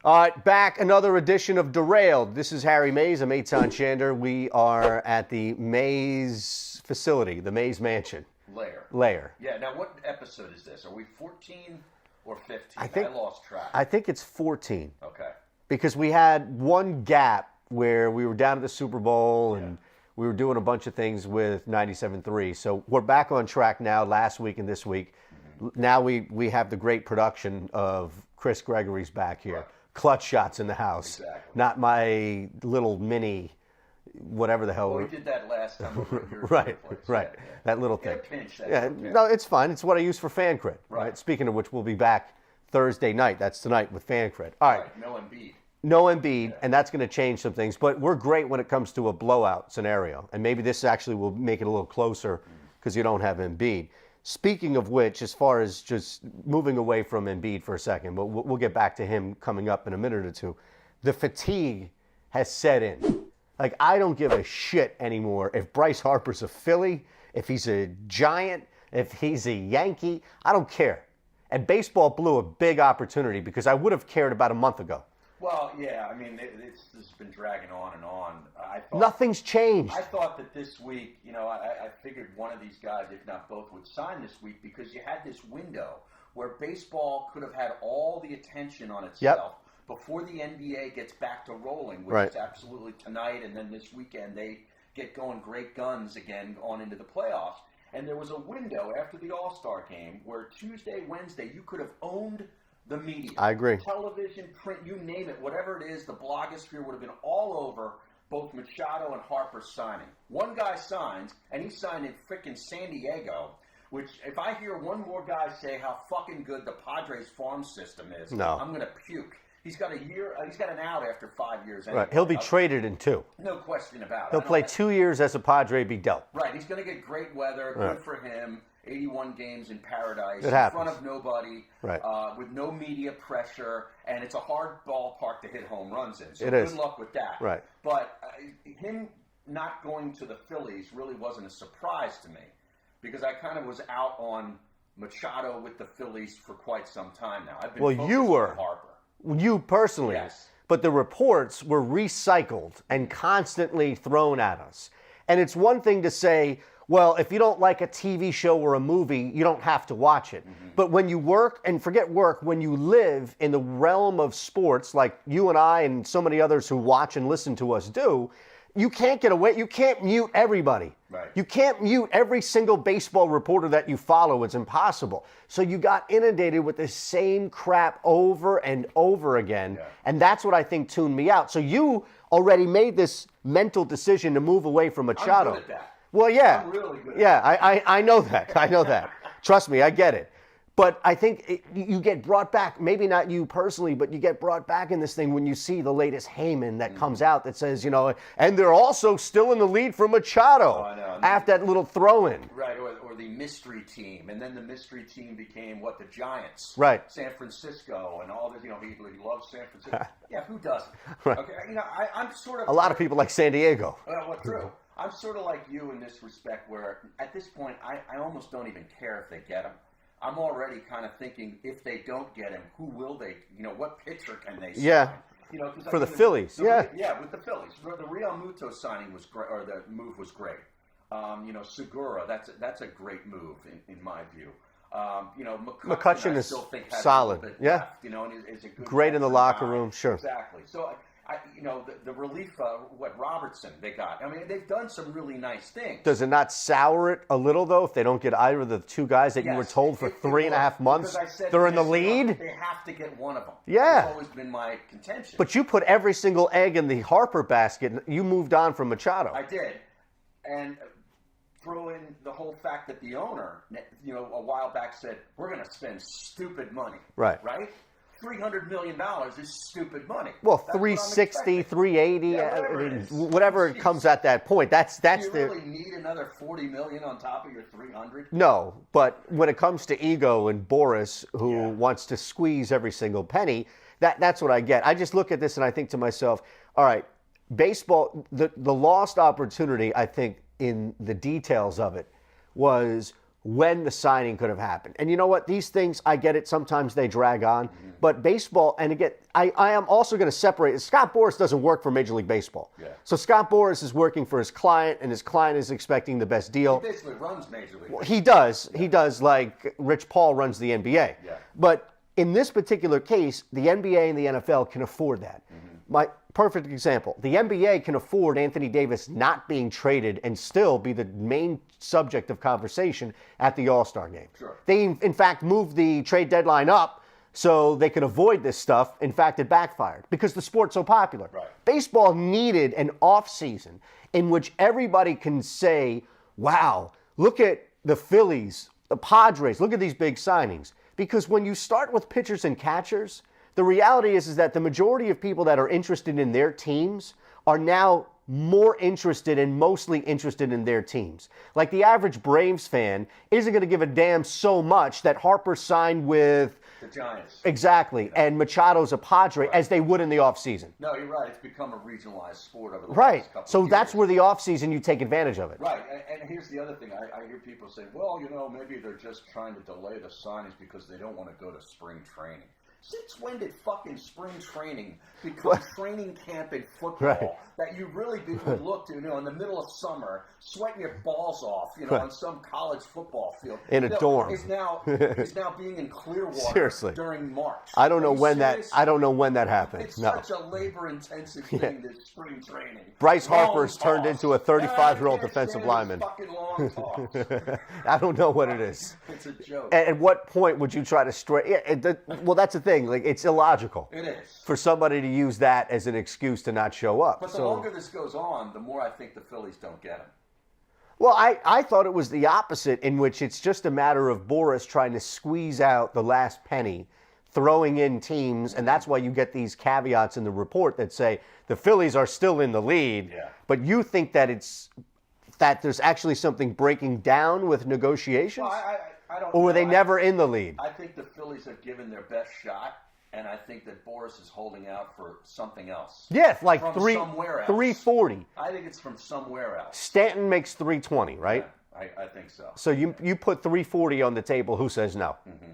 All right, back another edition of Derailed. This is Harry Mays. I'm Eytan Shander. We are at the Mays facility, the Mays Mansion. Lair. Yeah, now what episode is this? Are we 14 or 15? I lost track. I think it's 14. Okay. Because we had one gap where we were down at the Super Bowl and we were doing a bunch of things with 97.3. So we're back on track now, last week and this week. Mm-hmm. Now we have the great production of Chris Gregory's back here. Right. Clutch shots in the house. Exactly. Not my little mini, whatever the hell. Well, we did that last time. Right. Yeah. That little thing. Pinch, no, it's fine. It's what I use for fan cred. Right. Speaking of which, we'll be back Thursday night. That's tonight with fan cred. All right. No Embiid, and that's going to change some things. But we're great when it comes to a blowout scenario. And maybe this actually will make it a little closer because you don't have Embiid. Speaking of which, as far as just moving away from Embiid for a second, but we'll get back to him coming up in a minute or two. The fatigue has set in. Like, I don't give a shit anymore if Bryce Harper's a Philly, if he's a Giant, if he's a Yankee. I don't care. And baseball blew a big opportunity because I would have cared about a month ago. Well, yeah, I mean, this has been dragging on and on. Nothing's changed. I thought that this week, I figured one of these guys, if not both, would sign this week because you had this window where baseball could have had all the attention on itself before the NBA gets back to rolling, which is absolutely tonight, and then this weekend they get going great guns again on into the playoffs. And there was a window after the All-Star game where Tuesday, Wednesday, you could have owned the media. I agree. Television, print, you name it, whatever it is, the blogosphere would have been all over both Machado and Harper signing. One guy signs, and he signed in frickin' San Diego, which if I hear one more guy say how fucking good the Padres farm system is, I'm going to puke. He's got he's got an out after 5 years. Anyway. Right. He'll be traded in 2. No question about it. He'll play 2 years as a Padre, be dealt. Right. He's going to get great weather. Good for him. 81 games in paradise, in front of nobody, with no media pressure, and it's a hard ballpark to hit home runs in. So good luck with that. Right. But him not going to the Phillies really wasn't a surprise to me because I kind of was out on Machado with the Phillies for quite some time now. I've been focused on Harper. You personally. Yes. But the reports were recycled and constantly thrown at us. And it's one thing to say, well, if you don't like a TV show or a movie, you don't have to watch it. Mm-hmm. But when you work, and forget work, when you live in the realm of sports, like you and I and so many others who watch and listen to us do, you can't get away. You can't mute everybody. Right. You can't mute every single baseball reporter that you follow. It's impossible. So you got inundated with the same crap over and over again. Yeah. And that's what I think tuned me out. So you already made this mental decision to move away from Machado. I'm good at that. Well, yeah. I'm really good at that. I know that. I know that. Trust me, I get it. But I think you get brought back, maybe not you personally, but you get brought back in this thing when you see the latest Heyman that comes out that says, and they're also still in the lead for Machado after that little throw-in. Right, or the mystery team. And then the mystery team became, the Giants. Right. San Francisco and all this, he loves San Francisco. Yeah, who doesn't? Right. Okay, I'm sort of... A lot of people like San Diego. Well, true. I'm sort of like you in this respect where at this point I almost don't even care if they get him. I'm already kind of thinking if they don't get him, who will they? What pitcher can they sign? Yeah. For the Phillies. Yeah, with the Phillies. The Real Muto signing was great, or the move was great. Segura, that's a great move in my view. McCutchen is solid. Left, and is a good great in the locker room. Sure. Exactly. So. The relief, Robertson they got. I mean, they've done some really nice things. Does it not sour it a little, though, if they don't get either of the two guys that you were told for 3.5 months they're in the lead? They have to get one of them. Yeah. That's always been my contention. But you put every single egg in the Harper basket. You moved on from Machado. I did. And throw in the whole fact that the owner, a while back said, we're going to spend stupid money. Right? $300 million is stupid money. Well, 360, 380, whatever it comes at that point. That's Do you really need another $40 million on top of your 300? No, but when it comes to ego and Boris, who wants to squeeze every single penny, that's what I get. I just look at this and I think to myself, all right, baseball, the lost opportunity, I think, in the details of it was when the signing could have happened. And you know what? These things, I get it. Sometimes they drag on. But baseball, and again, I am also going to separate. Scott Boras doesn't work for Major League Baseball. Yeah. So Scott Boras is working for his client, and his client is expecting the best deal. He basically runs Major League Baseball. He does. Yeah. He does, like Rich Paul runs the NBA. Yeah. But in this particular case, the NBA and the NFL can afford that. My perfect example, the NBA can afford Anthony Davis not being traded and still be the main subject of conversation at the All-Star game. Sure. They, in fact, moved the trade deadline up so they could avoid this stuff. In fact, it backfired because the sport's so popular. Right. Baseball needed an off-season in which everybody can say, wow, look at the Phillies, the Padres, look at these big signings. Because when you start with pitchers and catchers, the reality is that the majority of people that are interested in their teams are now more interested and mostly interested in their teams. Like the average Braves fan isn't going to give a damn so much that Harper signed with the Giants. Exactly. Yeah. And Machado's a Padre, as they would in the offseason. No, you're right. It's become a regionalized sport over the last couple of years. So that's where the offseason you take advantage of it. Right. And here's the other thing. I hear people say, well, maybe they're just trying to delay the signings because they don't want to go to spring training. Since when did fucking spring training become training camp in football that you really would look to, in the middle of summer, sweating your balls off, on some college football field. In a dorm. Is now being in Clearwater Seriously. during March. I don't know when that happened. It's such a labor-intensive thing, this spring training. Bryce Harper's turned into a 35-year-old defensive lineman. Fucking long talks. I don't know what it is. It's a joke. At what point would you try to well, that's the thing. Like, it's illogical. It is. For somebody to use that as an excuse to not show up. But the longer this goes on, the more I think the Phillies don't get him. Well, I thought it was the opposite, in which it's just a matter of Boras trying to squeeze out the last penny, throwing in teams, and that's why you get these caveats in the report that say the Phillies are still in the lead, but you think that there's actually something breaking down with negotiations? Well, I don't or were know. they never in the lead? I think the Phillies have given their best shot, and I think that Boras is holding out for something else. Yeah, like from somewhere else. 340. I think it's from somewhere else. Stanton makes 320, right? Yeah, I think so. So you put 340 on the table. Who says no? Mm-hmm.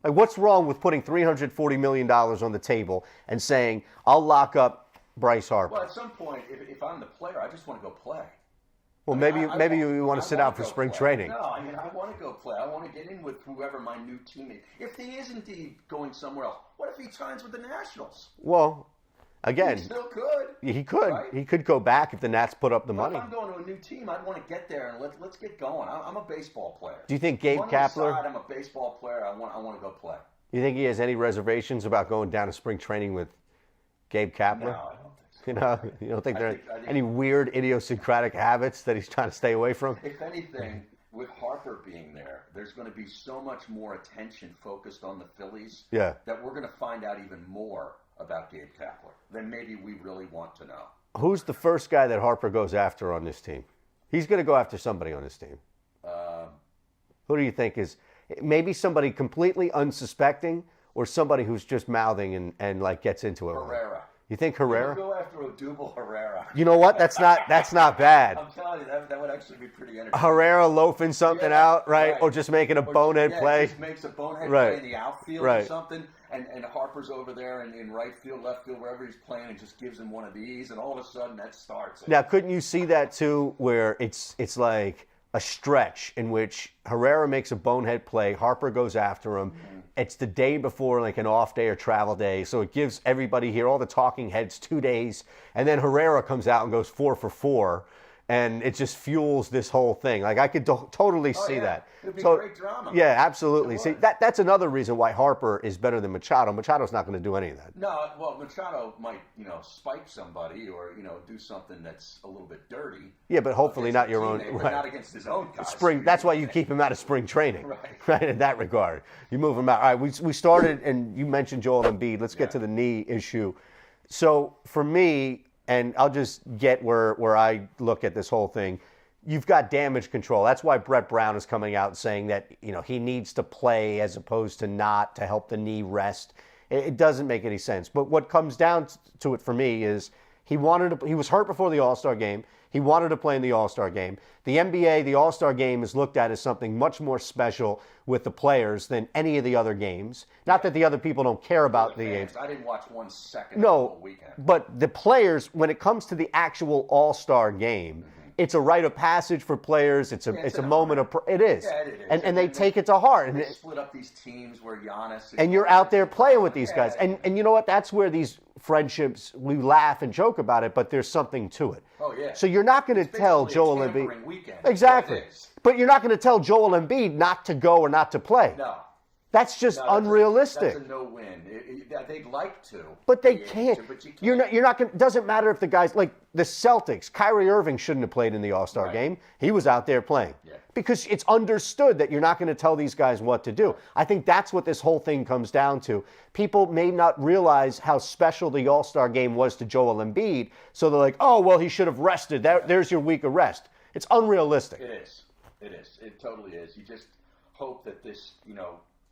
Like, what's wrong with putting $340 million on the table and saying, I'll lock up Bryce Harper? Well, at some point, if I'm the player, I just want to go play. Well, maybe you want to sit out for spring training. No, I want to go play. I want to get in with whoever my new team is. If he is indeed going somewhere else, what if he signs with the Nationals? Well, again, he still could. He could. Right? He could go back if the Nats put up the money. If I'm going to a new team, I'd want to get there and let's get going. I'm a baseball player. Do you think Gabe Kapler? I'm a baseball player. I want to go play. You think he has any reservations about going down to spring training with Gabe Kapler? No, I don't think so. You don't think there are any weird idiosyncratic habits that he's trying to stay away from? If anything, with Harper being there, there's going to be so much more attention focused on the Phillies that we're going to find out even more about Gabe Kapler than maybe we really want to know. Who's the first guy that Harper goes after on this team? He's going to go after somebody on this team. Who do you think is maybe somebody completely unsuspecting or somebody who's just mouthing and like gets into it? Herrera. You think Herrera? Go after Odubel Herrera. You know what? That's not bad. I'm telling you, that would actually be pretty entertaining. Herrera loafing something out, right? Or just making a bonehead play. Just makes a bonehead play in the outfield or something, and Harper's over there in right field, left field, wherever he's playing, and just gives him one of these, and all of a sudden that starts it. Now, couldn't you see that too, where it's like a stretch in which Herrera makes a bonehead play, Harper goes after him. Mm-hmm. It's the day before, like an off day or travel day, so it gives everybody here, all the talking heads, 2 days, and then Herrera comes out and goes 4 for 4, and it just fuels this whole thing. Like, I could totally see that. It'd be great drama. Yeah, absolutely. See, that's another reason why Harper is better than Machado. Machado's not going to do any of that. No, well, Machado might, spike somebody or, do something that's a little bit dirty. Yeah, but hopefully not your own. Right. Not against his own guys. That's why you keep him out of spring training. Right, in that regard. You move him out. All right, we started, and you mentioned Joel Embiid. Let's get to the knee issue. So, for me, and I'll just get where I look at this whole thing. You've got damage control. That's why Brett Brown is coming out saying that he needs to play as opposed to not to help the knee rest. It doesn't make any sense. But what comes down to it for me is He was hurt before the All-Star game. He wanted to play in the All-Star game. The NBA, the All-Star game is looked at as something much more special with the players than any of the other games. Not that the other people don't care about the games. I didn't watch 1 second no, of the whole weekend. But the players, when it comes to the actual All-Star game, it's a rite of passage for players. It's a moment of it is. Yeah, it is. And they take it to heart. And they split up these teams where Giannis and you're out there playing with these guys. And you know what? That's where these friendships, we laugh and joke about it, but there's something to it. Oh yeah. So you're not going to tell Joel Embiid. Weekend. Exactly. But you're not going to tell Joel Embiid not to go or not to play. No. That's just unrealistic. That's a no-win. They'd like to, but they can't. But you can't. You're not going. Doesn't matter if the guys like the Celtics. Kyrie Irving shouldn't have played in the All-Star game. He was out there playing because it's understood that you're not going to tell these guys what to do. I think that's what this whole thing comes down to. People may not realize how special the All-Star game was to Joel Embiid, so they're like, "Oh, well, he should have rested. There's your week of rest." It's unrealistic. It is. It is. It totally is. You just hope that this,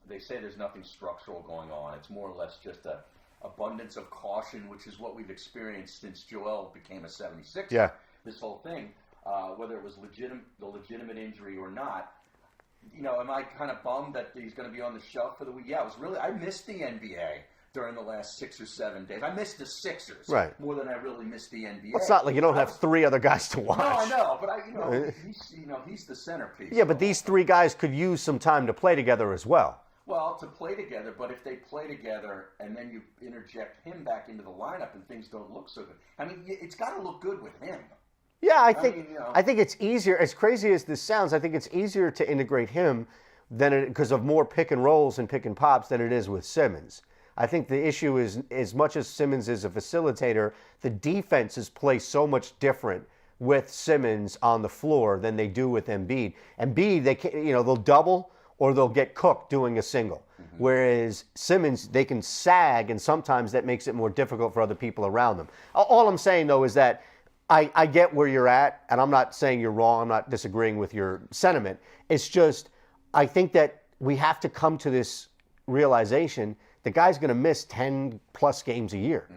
they say there's nothing structural going on. It's more or less just a abundance of caution, which is what we've experienced since Joel became a 76er. Yeah. This whole thing, whether it was the legitimate injury or not, am I kind of bummed that he's going to be on the shelf for the week? Yeah, I missed the NBA during the last 6 or 7 days. I missed the Sixers more than I really missed the NBA. Well, it's not like you don't have 3 other guys to watch. No, I know, but he's the centerpiece. Yeah, but these 3 guys could use some time to play together as well. Well, to play together, but if they play together and then you interject him back into the lineup and things don't look so good, I mean, it's got to look good with him. Yeah, I think it's easier. As crazy as this sounds, I think it's easier to integrate him because of more pick and rolls and pick and pops than it is with Simmons. I think the issue is, as much as Simmons is a facilitator, the defenses play so much different with Simmons on the floor than they do with Embiid. Embiid, they'll double or they'll get cooked doing a single. Whereas Simmons, they can sag, and sometimes that makes it more difficult for other people around them. All I'm saying, though, is that I get where you're at, and I'm not saying you're wrong. I'm not disagreeing with your sentiment. It's just, I think that we have to come to this realization the guy's going to miss 10-plus games a year.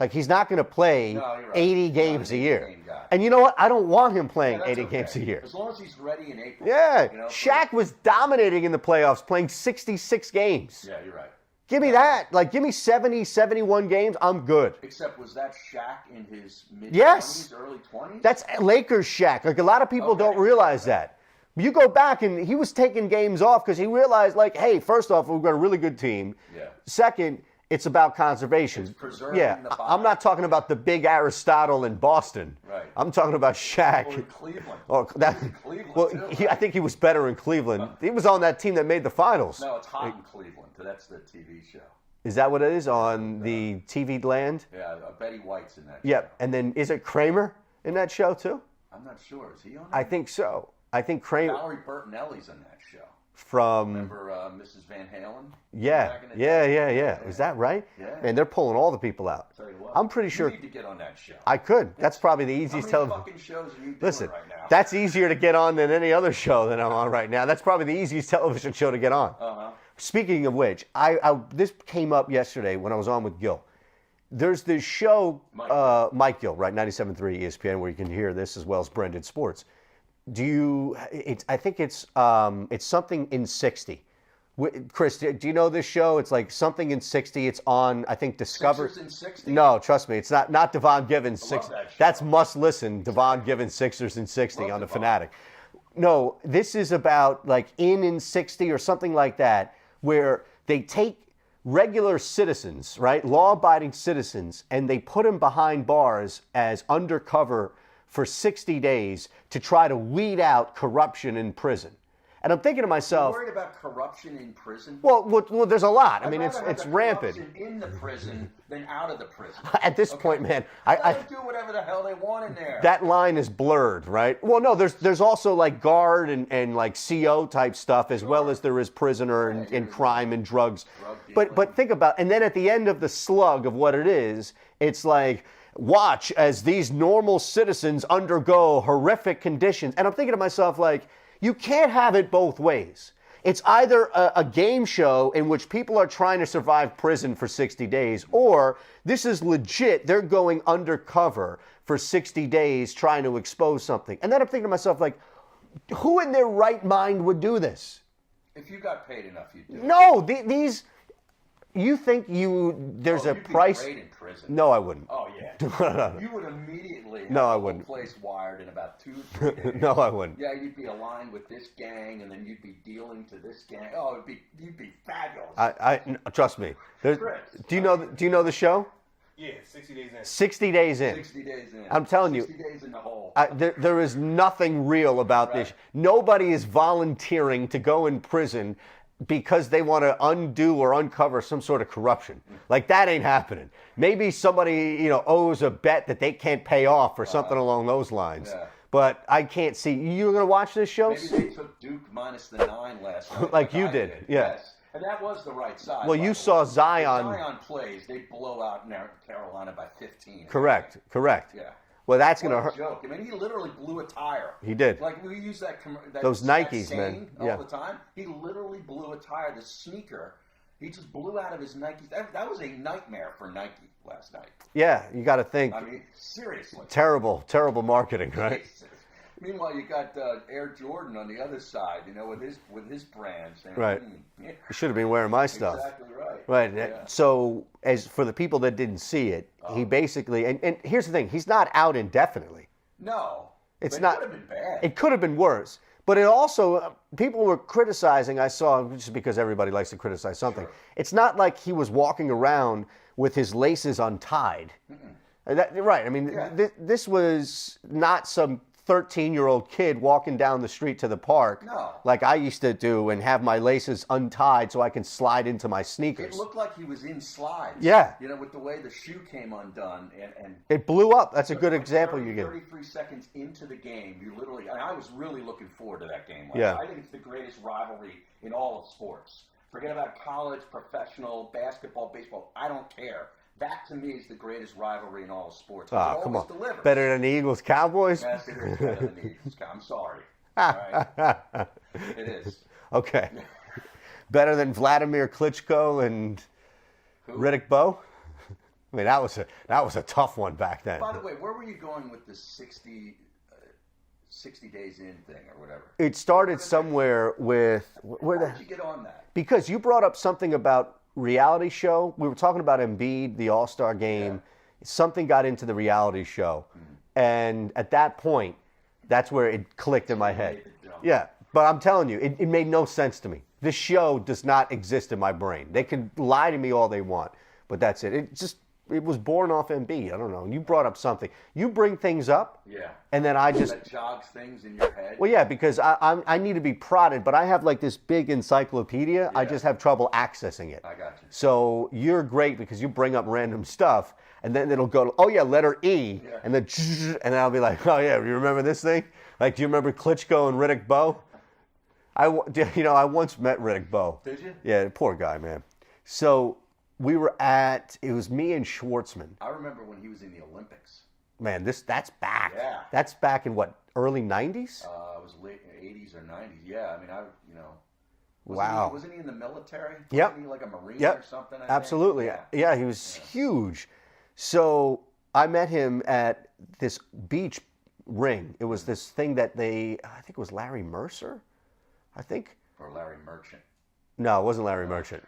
Like, he's not going to play 80 games a year. And you know what? I don't want him playing 80 games a year. As long as he's ready in April. Yeah. Shaq was dominating in the playoffs, playing 66 games. Yeah, you're right. Give me that. Like, give me 70, 71 games. I'm good. Except, was that Shaq in his mid-20s, early 20s? That's Lakers Shaq. Like, a lot of people don't realize that. You go back, and he was taking games off because he realized, like, hey, first off, we've got a really good team. Yeah. Second, it's about conservation. It's preserving the body. I'm not talking about the big Aristotle in Boston. Right. I'm talking about Shaq. Or in Cleveland. I think he was better in Cleveland. He was on that team that made the finals. No, it's Hot in Cleveland. That's the TV show. Is that what it is on the TV land? Yeah, Betty White's in that show. Yep. And then is it Kramer in that show too? I'm not sure. Is he on it? I think so. I think Kramer. Valerie Bertinelli's in that show. Remember Mrs. Van Halen? Yeah. Is that right? Yeah. And they're pulling all the people out. Tell you what, I'm pretty sure. You need to get on that show. I could. That's probably the easiest television. How many fucking shows are you doing right now? That's easier to get on than any other show that I'm on right now. That's probably the easiest television show to get on. Speaking of which, this came up yesterday when I was on with Gil. There's this show, Mike Gill, right, 97.3 ESPN, where you can hear this as well as Brendan Sports. I think it's something in 60. Chris, do you know this show? It's like something in 60. It's on, I think, Discovery. Sixers in 60? No, trust me. It's not Devon Givens. I love that show. That's must listen. Devon Givens, Sixers in 60 on the Fanatic. No, this is about like in 60 or something like that, where they take regular citizens, right, law-abiding citizens, and they put them behind bars as undercover for 60 days to try to weed out corruption in prison. And I'm thinking to myself, you're worried about corruption in prison? Well, there's a lot. I mean, it's rampant. Corruption in the prison than out of the prison. At this point, man, I do whatever the hell they want in there. That line is blurred, right? Well, no, there's also like guard and like CO type stuff, as well as there is prisoner and crime and drugs. But think about, and then at the end of the slug of what it is, it's like, watch as these normal citizens undergo horrific conditions. And I'm thinking to myself, like, you can't have it both ways. It's either a game show in which people are trying to survive prison for 60 days, or this is legit. They're going undercover for 60 days trying to expose something. And then I'm thinking to myself, like, who in their right mind would do this? If you got paid enough, you'd do it. No, these. You think there's a price? You'd be great in prison. No, I wouldn't. Oh yeah. No. You would immediately have No, I the wouldn't. whole place wired in about 2-3 days. No, I wouldn't. Yeah, you'd be aligned with this gang, and then you'd be dealing to this gang. Oh, you'd be fabulous. Trust me. Do you know the show? Yeah, 60 days in. 60 days in. 60 days in. I'm telling you. 60 days in the hole. There is nothing real about this. Nobody is volunteering to go in prison because they want to undo or uncover some sort of corruption. Like, that ain't happening. Maybe somebody, owes a bet that they can't pay off or something along those lines. Yeah. But I can't see. You're going to watch this show? Maybe they took Duke minus the 9 last night. like you did. Yeah. Yes. And that was the right side. Well, you saw Zion. If Zion plays, they blow out Carolina by 15. Correct. Yeah. Well, that's going to hurt. Joke. I mean, he literally blew a tire. He did. Like, we use that those Nikes, man. All the time. He literally blew a tire. The sneaker, he just blew out of his Nikes. That was a nightmare for Nike last night. Yeah, you got to think. I mean, seriously. Terrible marketing, right? Jesus. Meanwhile, you got Air Jordan on the other side, with his brand. Saying, right. Yeah. You should have been wearing my stuff. Exactly right. Right. Yeah. So, as for the people that didn't see it, he basically, and here's the thing, he's not out indefinitely. No. It's but not. It could have been bad. It could have been worse. But it also, people were criticizing, I saw, just because everybody likes to criticize something. Sure. It's not like he was walking around with his laces untied. Right. I mean, this was not some 13-year-old kid walking down the street to the park like I used to do and have my laces untied so I can slide into my sneakers. It looked like he was in slides. Yeah. With the way the shoe came undone. and it blew up. That's a good example you give. 33 seconds into the game, you literally, I was really looking forward to that game. Yeah. I think it's the greatest rivalry in all of sports. Forget about college, professional, basketball, baseball. I don't care. That, to me, is the greatest rivalry in all of sports. Oh, come on. Delivers. Better than the Eagles-Cowboys? Yes, it is better than the Eagles. I'm sorry. All right? It is. Okay. Better than Vladimir Klitschko and Riddick Bowe? I mean, that was a tough one back then. By the way, where were you going with this 60 days in thing or whatever? It started somewhere with... How did you get on that? Because you brought up something about reality show. We were talking about Embiid, the All-Star game. Yeah. Something got into the reality show. And at that point, that's where it clicked in my head. Yeah, but I'm telling you, it made no sense to me. This show does not exist in my brain. They can lie to me all they want, but that's it. It was born off Embiid. I don't know. You brought up something. You bring things up, and then I just... That jogs things in your head. Well, yeah, because I need to be prodded, but I have like this big encyclopedia. Yeah. I just have trouble accessing it. I got you. So you're great because you bring up random stuff, and then it'll go, oh yeah, letter E, and then I'll be like, oh yeah, you remember this thing? Like, do you remember Klitschko and Riddick Bowe? I once met Riddick Bowe. Did you? Yeah, poor guy, man. So... it was me and Schwartzman. I remember when he was in the Olympics. Man, that's back. Yeah. That's back in what, early 90s? It was late 80s or 90s. Yeah, I mean, Wow. Wasn't he in the military? Yep. Wasn't he like a Marine or something? Absolutely. Yeah, he was huge. So I met him at this beach ring. It was this thing that I think it was Larry Mercer, I think. Or Larry Merchant. No, it wasn't Larry Merchant.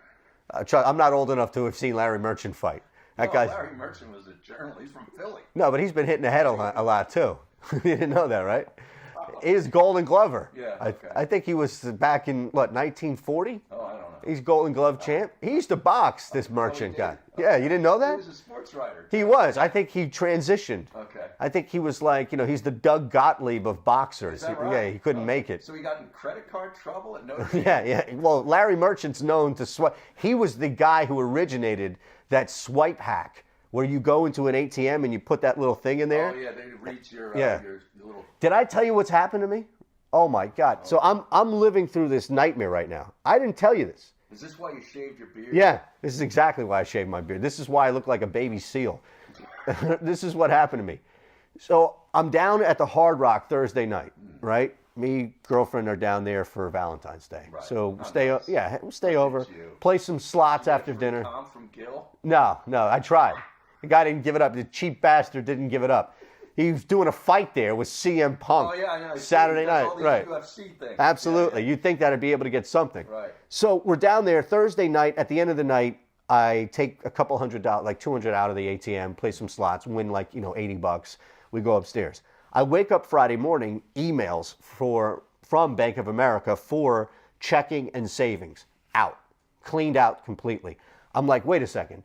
I'm not old enough to have seen Larry Merchant fight. Larry Merchant was a journalist. He's from Philly. No, but he's been hitting the head a lot too. You didn't know that, right? He is Golden Glover. Yeah, okay. I think he was back in, 1940? Oh, I don't know. He's Golden Glove champ. He used to box, this Merchant guy. Yeah, you didn't know that? He was a sports writer. He was. I think he transitioned. Okay. I think he was like, he's the Doug Gottlieb of boxers. Is that right? Yeah, he couldn't make it. So he got in credit card trouble at Notre Dame? Yeah. Well, Larry Merchant's known to swipe. He was the guy who originated that swipe hack where you go into an ATM and you put that little thing in there. Oh, yeah, they reach your little... Did I tell you what's happened to me? Oh, my God. Oh. So I'm living through this nightmare right now. I didn't tell you this. Is this why you shaved your beard? Yeah, this is exactly why I shaved my beard. This is why I look like a baby seal. This is what happened to me. So I'm down at the Hard Rock Thursday night, right? me, girlfriend are down there for Valentine's Day. Right. So Nice. stay over, play some slots after dinner. Tom from Gill? No, I tried. The guy didn't give it up. The cheap bastard didn't give it up. He was doing a fight there with CM Punk. Oh, yeah, I know. Saturday night, all these right. UFC things. Absolutely. You'd think that I'd be able to get something. Right. So we're down there Thursday night. At the end of the night, I take a couple $100, like $200 out of the ATM, play some slots, win like, $80. We go upstairs. I wake up Friday morning, emails from Bank of America for checking and savings out, cleaned out completely. I'm like, wait a second.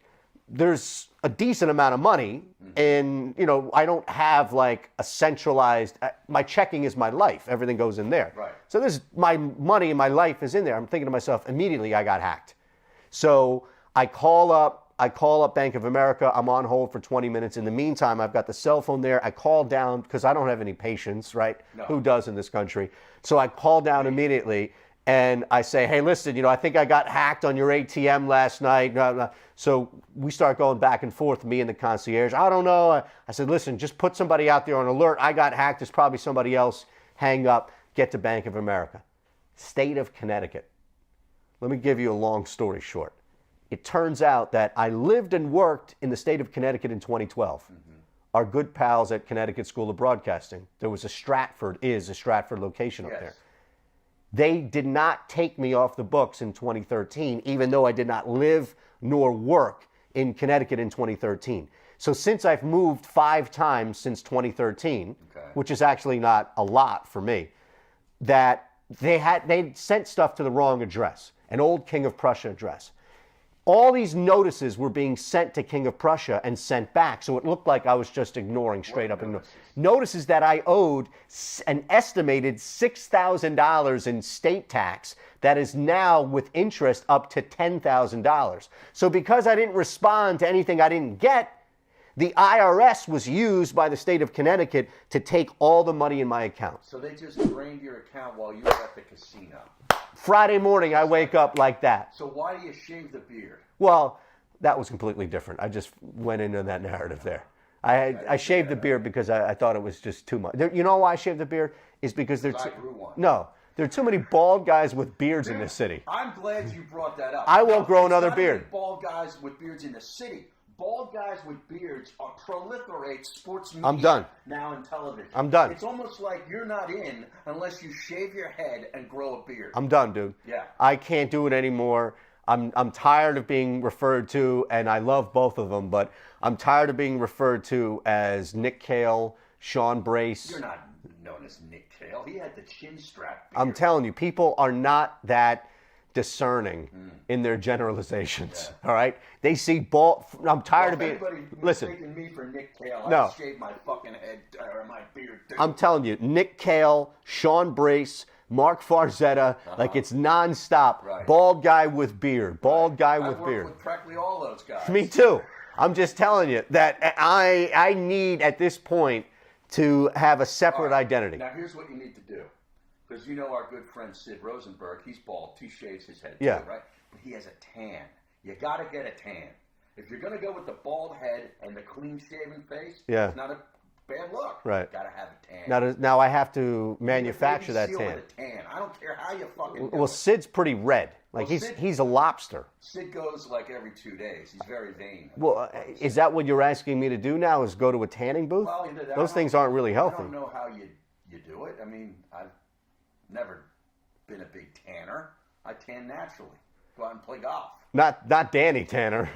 There's a decent amount of money, and I don't have like a centralized. My checking is my life. Everything goes in there. Right. So this my money and my life is in there. I'm thinking to myself immediately, I got hacked. So I call up Bank of America. I'm on hold for 20 minutes. In the meantime, I've got the cell phone there. I call down because I don't have any patience, right? No. Who does in this country? So I call down immediately. And I say, hey, listen, I think I got hacked on your ATM last night. Blah, blah. So we start going back and forth, me and the concierge. I don't know. I said, listen, just put somebody out there on alert. I got hacked. There's probably somebody else. Hang up. Get to Bank of America. State of Connecticut. Let me give you a long story short. It turns out that I lived and worked in the state of Connecticut in 2012. Our good pals at Connecticut School of Broadcasting. There was a Stratford location up there. They did not take me off the books in 2013, even though I did not live nor work in Connecticut in 2013. So since I've moved 5 times since 2013, which is actually not a lot for me, that they sent stuff to the wrong address, an old King of Prussia address. All these notices were being sent to King of Prussia and sent back, so it looked like I was just ignoring, straight up ignoring. Notices that I owed an estimated $6,000 in state tax that is now with interest up to $10,000. So because I didn't respond to anything I didn't get, the IRS was used by the state of Connecticut to take all the money in my account. So they just drained your account while you were at the casino. Friday morning, I wake up like that. So why do you shave the beard? Well, that was completely different. I just went into that narrative there. I shaved the beard because I thought it was just too much. You know why I shaved the beard? Is because I grew one. No, there are too many bald guys with beards in this city. I'm glad you brought that up. I won't grow another It's not beard. even bald guys with beards in the city. Bald guys with beards proliferate sports media I'm done. now in television. I'm done. It's almost like you're not in unless you shave your head and grow a beard. I'm done, dude. Yeah. I can't do it anymore. I'm tired of being referred to, and I love both of them, but I'm tired of being referred to as Nick Cale, Sean Brace. You're not known as Nick Cale. He had the chin strap beard. I'm telling you, people are not that discerning in their generalizations. All right, they see bald. I'm tired of being. Listen, mistaking me for Nick Cale. No. I shave my fucking head or my beard too. I'm telling you, Nick Cale, Sean Brace, Mark Farzetta, like it's nonstop. Right. Bald guy with beard. Bald guy with I beard. work with practically all those guys. Me too. I'm just telling you that I need at this point to have a separate identity. Now here's what you need to do. Because you know our good friend Sid Rosenberg, he's bald, he shaves his head Yeah. too, right? But he has a tan. You got to get a tan. If you're going to go with the bald head and the clean-shaven face, Yeah. it's not a bad look. Right. Got to have a tan. Now I have to manufacture that Navy SEAL tan. with a tan. I don't care how you fucking do Well, it. Sid's pretty red. Like Well, Sid- he's a lobster. Sid goes like every 2 days. He's very vain. Well, is that what you're asking me to do now? Is go to a tanning booth? Well, Those things aren't really healthy. I don't know how you do it. I mean, I've never been a big tanner. I tan naturally. Go out and play golf. Not Danny Tanner.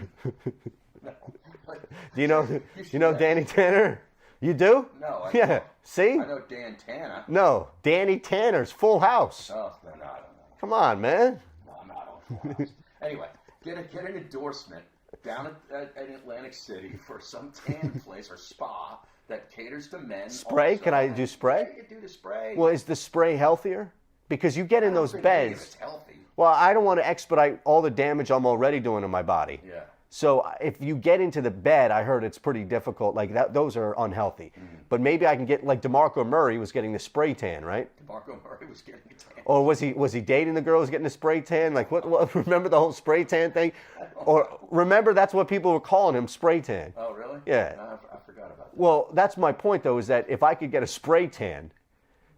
Do you know Danny Tanner? You do? No. Yeah. See? I know Dan Tanner. No, Danny Tanner's Full House. Oh, no, I don't know. Come on, man. No, I'm not on Full House. Anyway, get an endorsement down at Atlantic City for some tan place or spa that caters to men. Spray? Also. Can I do spray? Yeah, you can do the spray. Well, is the spray healthier? Because you get in those I don't think any of beds. it's healthy. Well, I don't want to expedite all the damage I'm already doing to my body. Yeah. So if you get into the bed, I heard it's pretty difficult. Like those are unhealthy. But maybe I can get like DeMarco Murray was getting the spray tan, right? DeMarco Murray was getting a tan. Or was he dating the girl who was getting the spray tan? Like what remember the whole spray tan thing? Or remember that's what people were calling him, spray tan. Oh, really? Yeah. No, I forgot about that. Well, that's my point though, is that if I could get a spray tan,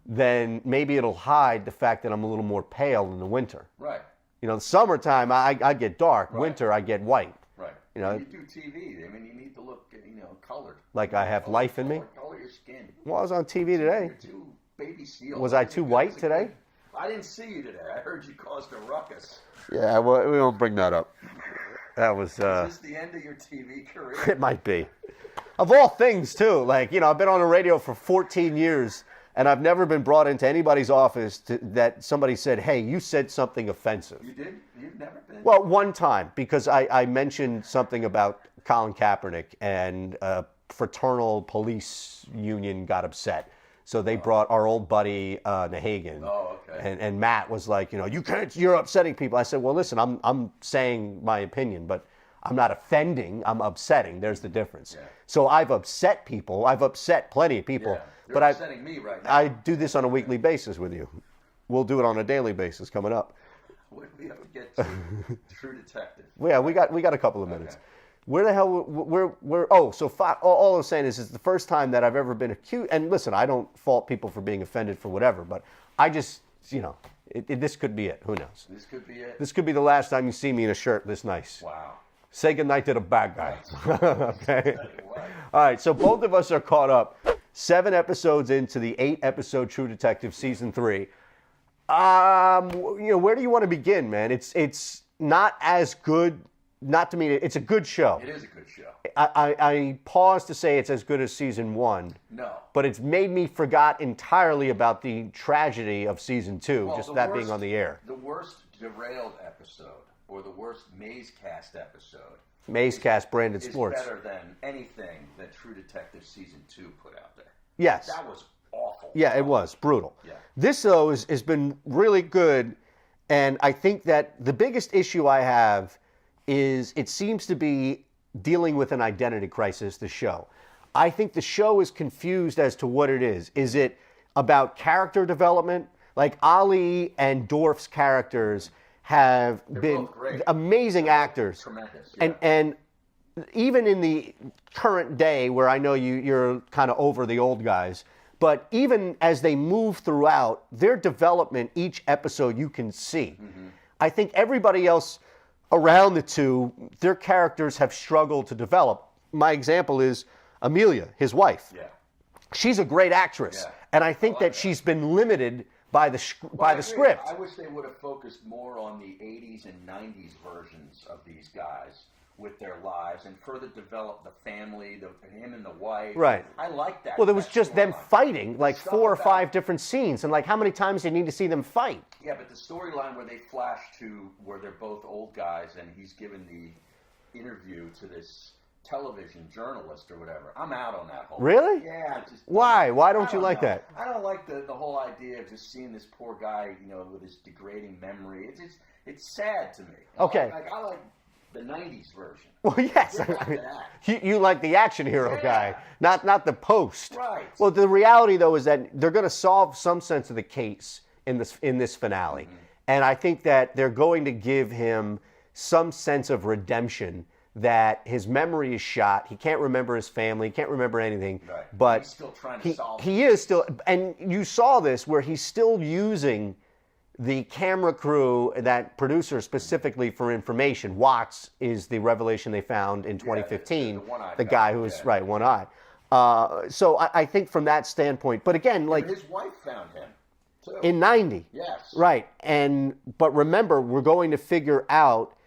then maybe it'll hide the fact that I'm a little more pale in the winter. Right. You know, summertime I get dark. Right. Winter I get white. Right. You know, you do TV. I mean, you need to look, colored. Like I have life in me. Color your skin. Well, I was on TV today. You're too baby seal. Was I too white today? I didn't see you today. I heard you caused a ruckus. Yeah, well, we won't bring that up. That was. Is this the end of your TV career? It might be. Of all things, too. Like, I've been on the radio for 14 years, and I've never been brought into anybody's office that somebody said, hey, you said something offensive. You did? You've never been? Well, one time, because I mentioned something about Colin Kaepernick, and a fraternal police union got upset. So they brought our old buddy Nahagan. Oh, okay. And Matt was like, you can't, you're upsetting people. I said, well, listen, I'm saying my opinion, but I'm not offending, I'm upsetting. There's the difference. Yeah. So I've upset people. I've upset plenty of people. Yeah. You're but upsetting me right now. I do this on a weekly basis with you. We'll do it on a daily basis coming up. When we ever get to True Detective? Yeah, we got a couple of minutes. Okay. Where the hell, all I'm saying is it's the first time that I've ever been accused, and listen, I don't fault people for being offended for whatever, but I just, this could be it. Who knows? This could be it? This could be the last time you see me in a shirt this nice. Wow. Say goodnight to the bad guy. Okay? All right, so both of us are caught up. 7 episodes into the 8-episode True Detective Season 3. Where do you want to begin, man? It's not as good. Not to me, it's a good show. It is a good show. I pause to say it's as good as Season 1. No. But it's made me forgot entirely about the tragedy of Season 2, being on the air. The worst Derailed episode, or the worst Maze Cast episode. Maze Cast branded sports. Is better than anything that True Detective Season 2 put out there. Yes. That was awful. Yeah, it was. Brutal. Yeah. This, though, has been really good, and I think that the biggest issue I have is it seems to be dealing with an identity crisis, the show. I think the show is confused as to what it is. Is it about character development? Like Ali and Dorf's characters have been amazing actors. Tremendous. Yeah. And even in the current day where I know you're kind of over the old guys, but even as they move throughout, their development, each episode you can see. Mm-hmm. I think everybody else around the two, their characters have struggled to develop. My example is Amelia, his wife. Yeah. She's a great actress, and I think that she's been limited by the script. I wish they would have focused more on the 80s and 90s versions of these guys with their lives and further develop the family, him and the wife. Right. I like that. Well, there was just them fighting, like 4 or 5 different scenes, and like how many times do you need to see them fight? Yeah, but the storyline where they flash to where they're both old guys and he's given the interview to this television journalist or whatever. I'm out on that whole Really? thing. Yeah. Why? Why don't you like that? I don't like the whole idea of just seeing this poor guy, with his degrading memory. It's sad to me. Okay. I like the 90s version. Well, yes. You like the action hero guy, not the post. Right. Well, the reality, though, is that they're going to solve some sense of the case in this finale. Mm-hmm. And I think that they're going to give him some sense of redemption, that his memory is shot. He can't remember his family. He can't remember anything. Right. But he's still trying to solve it. He is still. And you saw this where he's still using the camera crew, that producer specifically for information. Watts is the revelation they found in 2015. The guy who was, one-eyed. So I think from that standpoint, but again, like... And his wife found him, too. In 90. Yes. Right. But remember, we're going to figure out...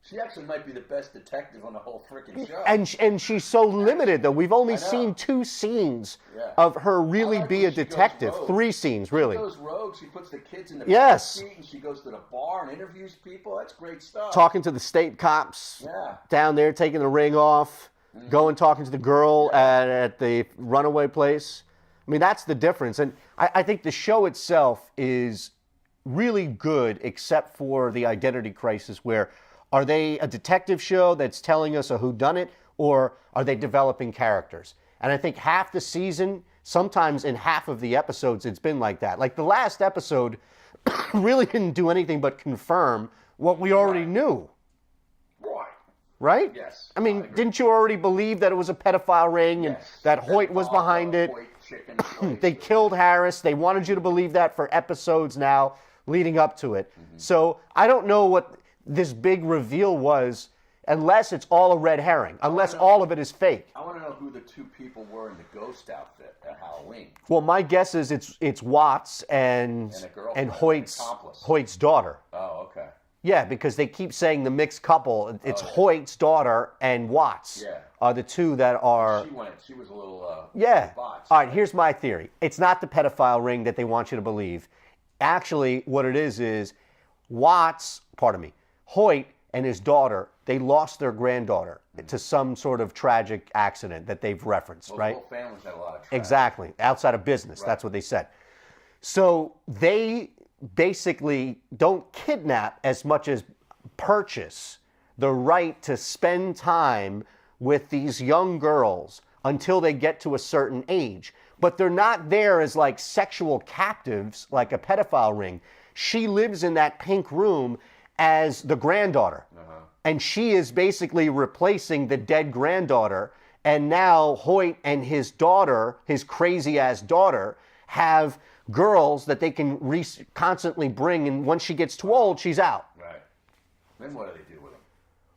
She actually might be the best detective on the whole freaking show. And she's so limited, though. We've only seen 2 scenes of her really be a detective. 3 scenes, really. She goes rogue. She puts the kids in the back seat, and she goes to the bar and interviews people. That's great stuff. Talking to the state cops down there, taking the ring off, going talking to the girl at the runaway place. I mean, that's the difference. And I think the show itself is really good, except for the identity crisis where... Are they a detective show that's telling us a whodunit, or are they developing characters? And I think half the season, sometimes in half of the episodes, it's been like that. Like the last episode really didn't do anything but confirm what we already knew. Right? Yes. I mean, didn't you already believe that it was a pedophile ring and that Hoyt was behind it? chicken place. They killed Harris. They wanted you to believe that for episodes now leading up to it. So I don't know what this big reveal was unless it's all a red herring, unless all of it is fake. I want to know who the two people were in the ghost outfit at Halloween. Well, my guess is it's Watts and Hoyt's daughter. Oh, okay. Yeah, because they keep saying the mixed couple. It's Hoyt's daughter and Watts are the two that are. She was a little. Bots, all right, here's my theory. It's not the pedophile ring that they want you to believe. Actually, what it is Hoyt and his daughter, they lost their granddaughter to some sort of tragic accident that they've referenced, right? Both families had a lot of tragedy. Exactly. Outside of business. Right. That's what they said. So they basically don't kidnap as much as purchase the right to spend time with these young girls until they get to a certain age. But they're not there as like sexual captives like a pedophile ring. She lives in that pink room as the granddaughter. And she is basically replacing the dead granddaughter. And now Hoyt and his daughter, his crazy-ass daughter, have girls that they can constantly bring. And once she gets too old, she's out. Right. Then what do they do with them?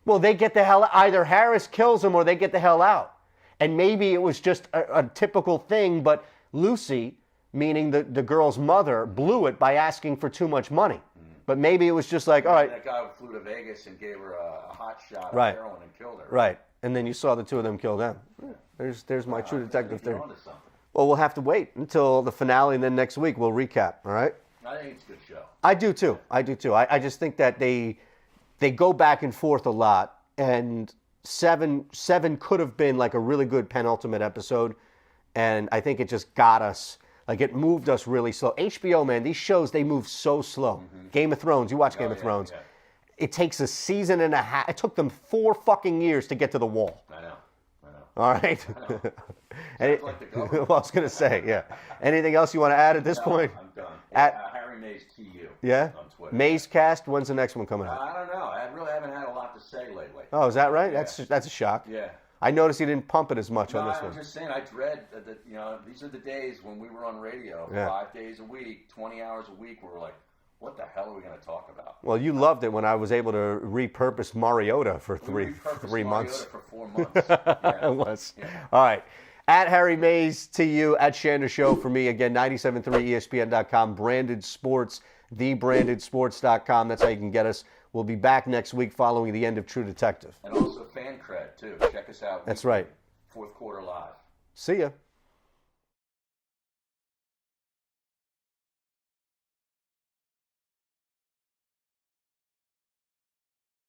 Well, they get the hell out. Either Harris kills them or they get the hell out. And maybe it was just a typical thing, but Lucy, meaning the girl's mother, blew it by asking for too much money. But maybe it was just like, all right. That guy flew to Vegas and gave her a hot shot of heroin and killed her. Right. And then you saw the two of them kill them. There's my true detective theory. Onto something. Well, we'll have to wait until the finale, and then next week we'll recap, all right? I think it's a good show. I do, too. I just think that they go back and forth a lot, and seven could have been like a really good penultimate episode, and I think it just got us. Like, it moved us really slow. HBO, man, these shows, they move so slow. Game of Thrones, you watch Game of Thrones. Yeah. It takes a season and a half. It took them 4 fucking years to get to the wall. I know. All right? Sounds like the government. Well, I was going to say, yeah. Anything else you want to add at this point? I'm done. At Harry Mays TU. Yeah? On Twitter. Mays Cast, when's the next one coming out? I don't know. I really haven't had a lot to say lately. Oh, is that right? Yeah. That's a shock. Yeah. I noticed you didn't pump it as much on this one. I'm just saying, I dread that, these are the days when we were on radio 5 days a week, 20 hours a week, where we're like, what the hell are we going to talk about? Well, you loved it when I was able to repurpose Mariota for three months. For 4 months. Yeah. It was. Yeah. All right. At Harry Mays to you, at Shander Show for me. Again, 97.3 ESPN.com, Branded Sports, thebrandedsports.com. That's how you can get us. We'll be back next week following the end of True Detective. And also Fan Cred, too. Check us out. That's right. Fourth quarter live. See ya.